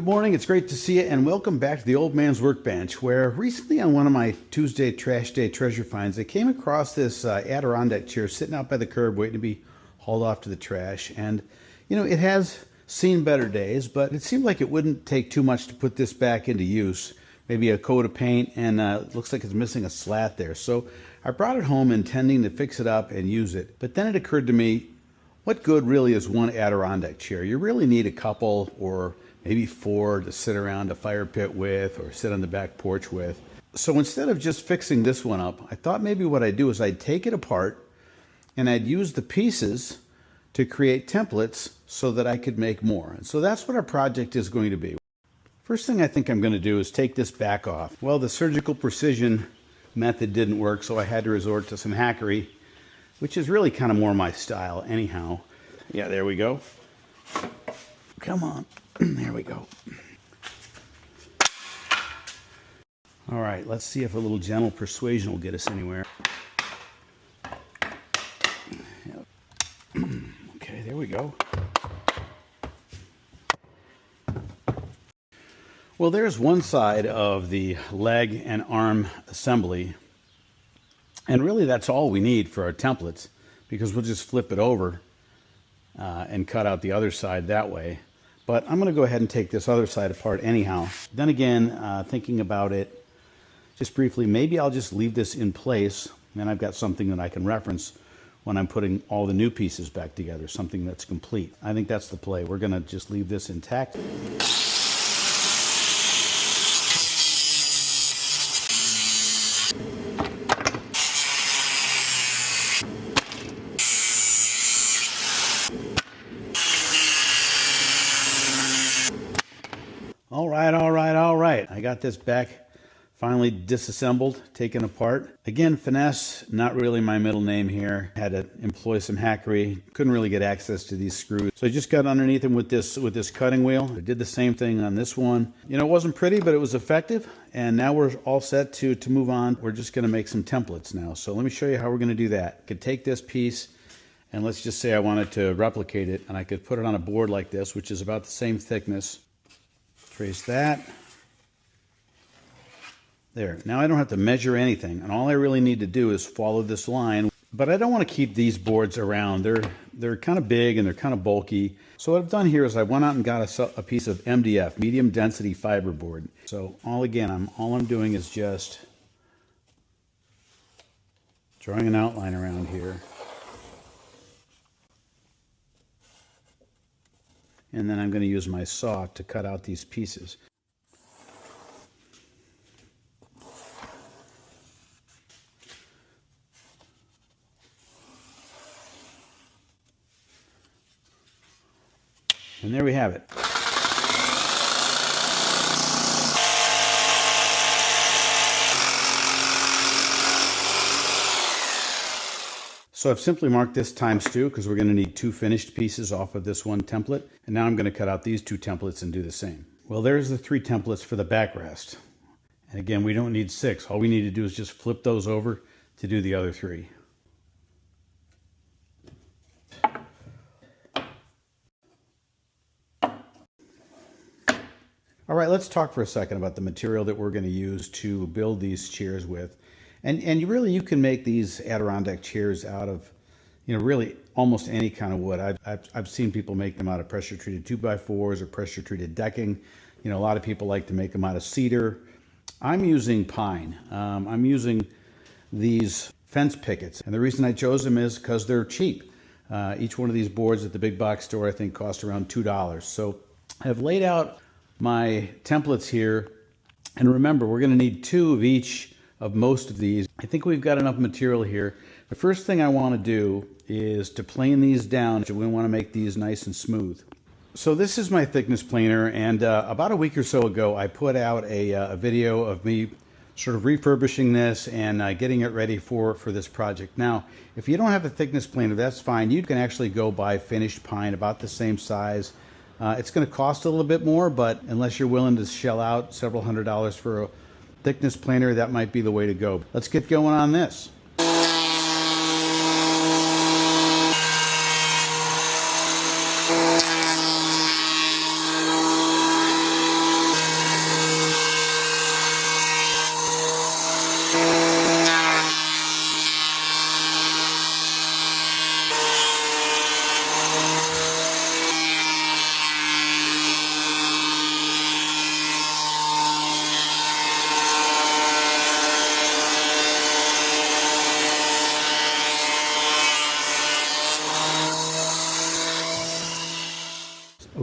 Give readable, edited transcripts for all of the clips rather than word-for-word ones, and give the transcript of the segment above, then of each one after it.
Good morning, it's great to see you, and welcome back to the Old Man's Workbench, where recently on one of my Tuesday Trash Day treasure finds, I came across this Adirondack chair sitting out by the curb waiting to be hauled off to the trash. And, you know, it has seen better days, but it seemed like it wouldn't take too much to put this back into use. Maybe a coat of paint, and it looks like it's missing a slat there. So I brought it home intending to fix it up and use it. But then it occurred to me, what good really is one Adirondack chair? You really need a couple or maybe four to sit around a fire pit with or sit on the back porch with. So instead of just fixing this one up, I thought maybe what I'd do is I'd take it apart and I'd use the pieces to create templates so that I could make more. And so that's what our project is going to be. First thing I think I'm going to do is take this back off. Well, the surgical precision method didn't work, so I had to resort to some hackery, which is really kind of more my style anyhow. Yeah, there we go. Come on. There we go. All right, let's see if a little gentle persuasion will get us anywhere. Okay, there we go. Well, there's one side of the leg and arm assembly. And really that's all we need for our templates, because we'll just flip it over and cut out the other side that way. But I'm going to go ahead and take this other side apart anyhow. Then again, thinking about it just briefly, maybe I'll just leave this in place, and I've got something that I can reference when I'm putting all the new pieces back together, something that's complete. I think that's the play. We're going to just leave this intact. All right. I got this back finally disassembled, taken apart. Again, finesse, not really my middle name here. Had to employ some hackery. Couldn't really get access to these screws. So I just got underneath them with this cutting wheel. I did the same thing on this one. You know, it wasn't pretty, but it was effective. And now we're all set to move on. We're just going to make some templates now. So let me show you how we're going to do that. I could take this piece, and let's just say I wanted to replicate it, and I could put it on a board like this, which is about the same thickness. Trace that. There. Now I don't have to measure anything, and all I really need to do is follow this line. But I don't want to keep these boards around. They're kind of big and they're kind of bulky. So what I've done here is I went out and got a piece of MDF, medium density fiberboard. So all I'm doing is just drawing an outline around here. And then I'm going to use my saw to cut out these pieces. And there we have it. So I've simply marked this ×2 because we're going to need 2 finished pieces off of this one template. And now I'm going to cut out these 2 templates and do the same. Well, there's the 3 templates for the backrest. And again, we don't need 6. All we need to do is just flip those over to do the other 3. All right, let's talk for a second about the material that we're going to use to build these chairs with. And you can make these Adirondack chairs out of, you know, really almost any kind of wood. I've seen people make them out of pressure-treated 2x4s or pressure-treated decking. You know, a lot of people like to make them out of cedar. I'm using pine. I'm using these fence pickets. And the reason I chose them is because they're cheap. Each one of these boards at the big box store, I think, cost around $2. So I've laid out my templates here, and remember, we're going to need 2 of each of most of these. I think we've got enough material here. The first thing I want to do is to plane these down. We want to make these nice and smooth. So this is my thickness planer, and about a week or so ago I put out a video of me sort of refurbishing this and getting it ready for this project. Now, if you don't have a thickness planer, that's fine. You can actually go buy finished pine about the same size. It's going to cost a little bit more, but unless you're willing to shell out several $100s for a thickness planer, that might be the way to go. Let's get going on this.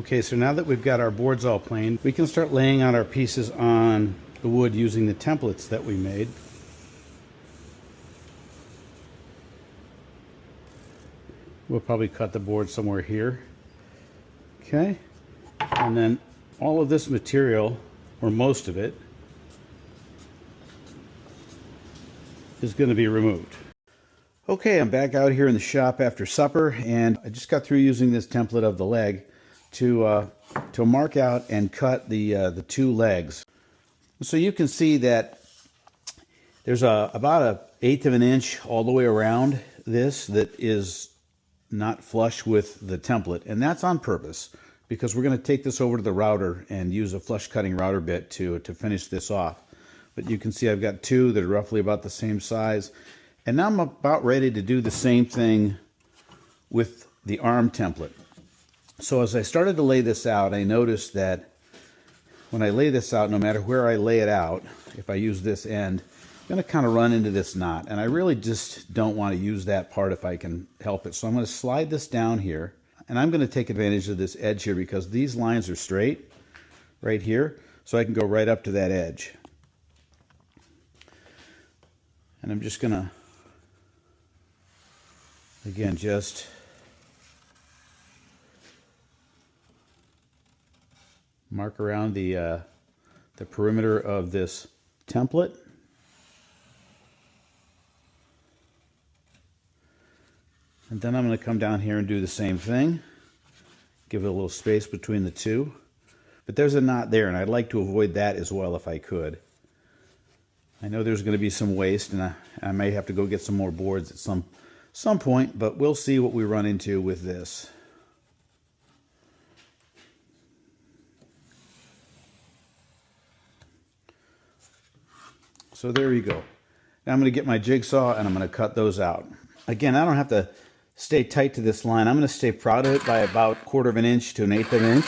Okay, so now that we've got our boards all planed, we can start laying out our pieces on the wood using the templates that we made. We'll probably cut the board somewhere here. Okay, and then all of this material, or most of it, is going to be removed. Okay, I'm back out here in the shop after supper, and I just got through using this template of the leg to mark out and cut the two legs. So you can see that there's about 1/8 of an inch all the way around this that is not flush with the template, and that's on purpose because we're going to take this over to the router and use a flush cutting router bit to finish this off. But you can see I've got two that are roughly about the same size. And now I'm about ready to do the same thing with the arm template. So as I started to lay this out, I noticed that when I lay this out, no matter where I lay it out, if I use this end, I'm going to kind of run into this knot. And I really just don't want to use that part if I can help it. So I'm going to slide this down here. And I'm going to take advantage of this edge here because these lines are straight right here. So I can go right up to that edge. And I'm just going to, again, just mark around the perimeter of this template. And then I'm going to come down here and do the same thing. Give it a little space between the two. But there's a knot there, and I'd like to avoid that as well if I could. I know there's going to be some waste, and I may have to go get some more boards at some point, but we'll see what we run into with this. So there you go. Now I'm going to get my jigsaw and I'm going to cut those out. Again, I don't have to stay tight to this line. I'm going to stay proud of it by about 1/4 of an inch to 1/8 of an inch.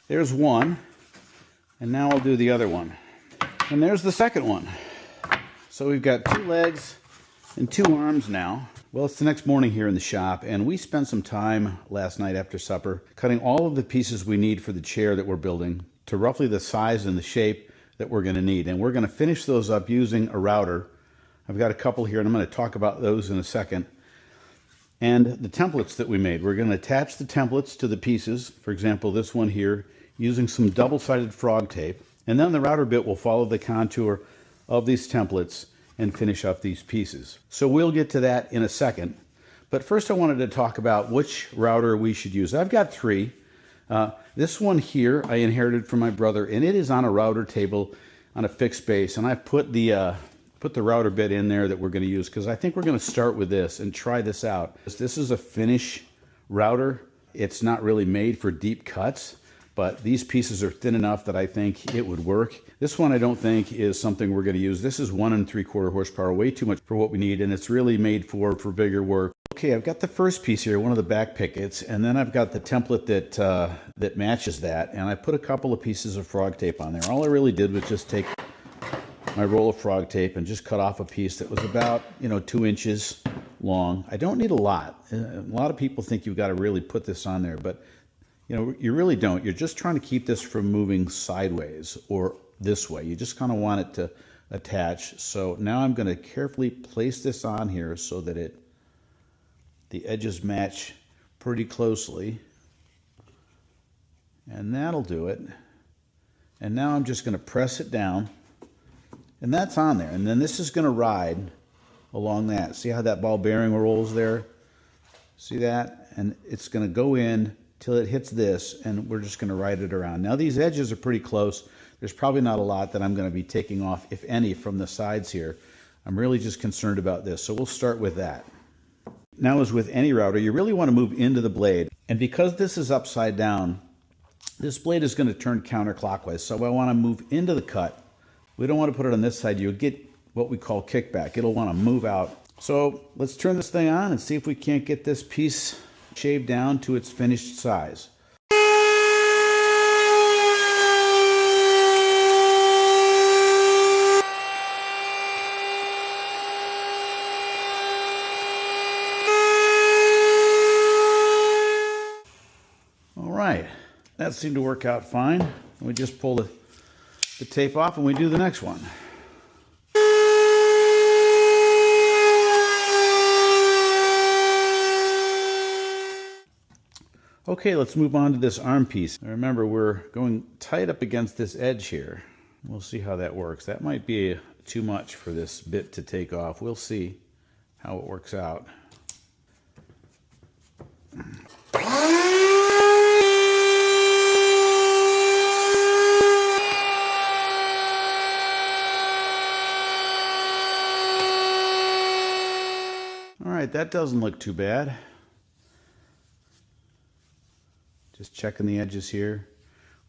There's one, and now I'll do the other one. And there's the second one. So we've got 2 legs and 2 arms now. Well, it's the next morning here in the shop, and we spent some time last night after supper cutting all of the pieces we need for the chair that we're building to roughly the size and the shape that we're going to need. And we're going to finish those up using a router. I've got a couple here, and I'm going to talk about those in a second. And the templates that we made. We're going to attach the templates to the pieces. For example, this one here, using some double-sided frog tape. And then the router bit will follow the contour of these templates and finish up these pieces. So we'll get to that in a second. But first I wanted to talk about which router we should use. I've got 3. This one here I inherited from my brother, and it is on a router table on a fixed base. And I've put the router bit in there that we're going to use because I think we're going to start with this and try this out. This is a finish router. It's not really made for deep cuts, but these pieces are thin enough that I think it would work. This one I don't think is something we're going to use. This is 1 3/4 horsepower, way too much for what we need, and it's really made for bigger work. Okay, I've got the first piece here, one of the back pickets, and then I've got the template that matches that, and I put a couple of pieces of frog tape on there. All I really did was just take my roll of frog tape and just cut off a piece that was about 2 inches long. I don't need a lot. A lot of people think you've got to really put this on there, but you really don't. You're just trying to keep this from moving sideways or this way. You just kind of want it to attach. So now I'm going to carefully place this on here so that the edges match pretty closely. And that'll do it. And now I'm just going to press it down. And that's on there. And then this is going to ride along that. See how that ball bearing rolls there? See that? And it's going to go in till it hits this, and we're just going to ride it around. Now these edges are pretty close. There's probably not a lot that I'm going to be taking off, if any, from the sides here. I'm really just concerned about this, so we'll start with that. Now, as with any router, you really want to move into the blade. And because this is upside down, this blade is going to turn counterclockwise, so I want to move into the cut. We don't want to put it on this side. You'll get what we call kickback. It'll want to move out. So let's turn this thing on and see if we can't get this piece shaved down to its finished size. that seemed to work out fine. We just pull the tape off and we do the next one. Okay, let's move on to this arm piece. Remember, we're going tight up against this edge here. We'll see how that works. That might be too much for this bit to take off. We'll see how it works out. All right, that doesn't look too bad. Just checking the edges here.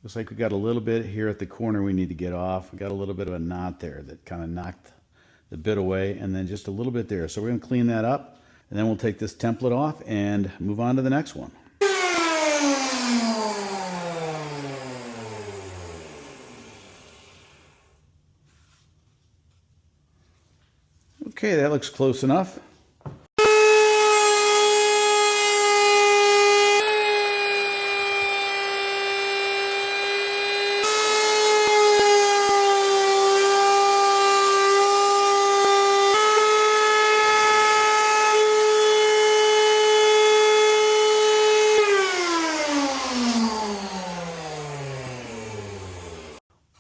Looks like we got a little bit here at the corner we need to get off. We got a little bit of a knot there that kind of knocked the bit away, and then just a little bit there. So we're going to clean that up, and then we'll take this template off and move on to the next one. Okay, that looks close enough.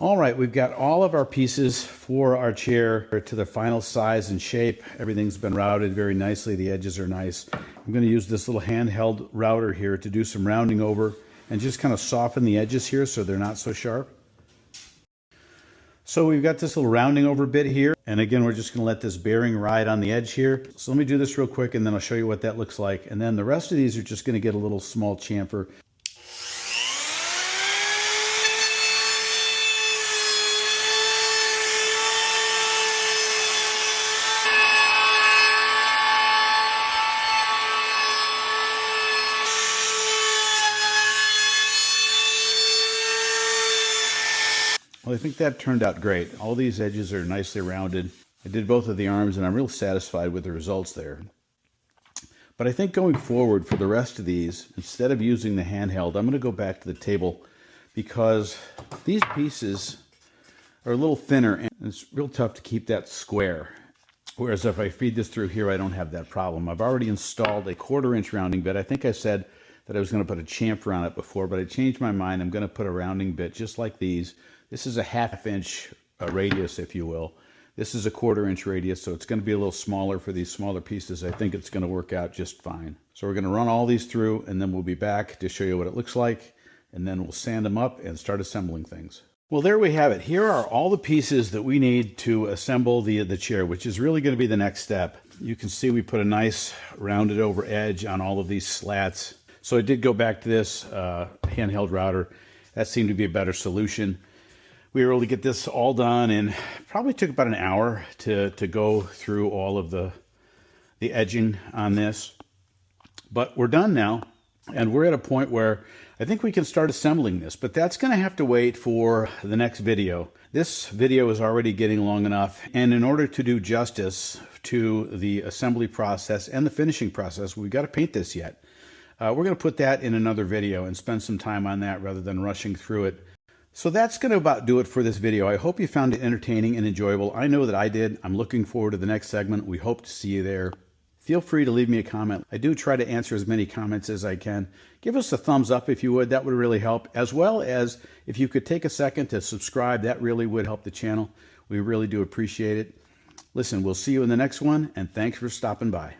All right, we've got all of our pieces for our chair to the final size and shape. Everything's been routed very nicely. The edges are nice. I'm going to use this little handheld router here to do some rounding over and just kind of soften the edges here so they're not so sharp. So we've got this little rounding over bit here. And again, we're just going to let this bearing ride on the edge here. So let me do this real quick and then I'll show you what that looks like. And then the rest of these are just going to get a little small chamfer. Well, I think that turned out great. All these edges are nicely rounded. I did both of the arms and I'm real satisfied with the results there. But I think going forward for the rest of these, instead of using the handheld, I'm going to go back to the table because these pieces are a little thinner and it's real tough to keep that square. Whereas if I feed this through here, I don't have that problem. I've already installed a 1/4 inch rounding bit. I think I said that I was going to put a chamfer on it before, but I changed my mind. I'm going to put a rounding bit just like these. This is a 1/2 inch radius, if you will. This is a 1/4 inch radius, so it's going to be a little smaller for these smaller pieces. I think it's going to work out just fine. So we're going to run all these through, and then we'll be back to show you what it looks like, and then we'll sand them up and start assembling things. Well, there we have it. Here are all the pieces that we need to assemble the chair, which is really going to be the next step. You can see we put a nice rounded over edge on all of these slats. So I did go back to this handheld router. That seemed to be a better solution. We were able to get this all done and probably took about an hour to go through all of the edging on this. But we're done now, and we're at a point where I think we can start assembling this, but that's going to have to wait for the next video. This video is already getting long enough, and in order to do justice to the assembly process and the finishing process, we've got to paint this yet. We're going to put that in another video and spend some time on that rather than rushing through it. So that's going to about do it for this video. I hope you found it entertaining and enjoyable. I know that I did. I'm looking forward to the next segment. We hope to see you there. Feel free to leave me a comment. I do try to answer as many comments as I can. Give us a thumbs up if you would. That would really help. As well as if you could take a second to subscribe. That really would help the channel. We really do appreciate it. Listen, we'll see you in the next one, and thanks for stopping by.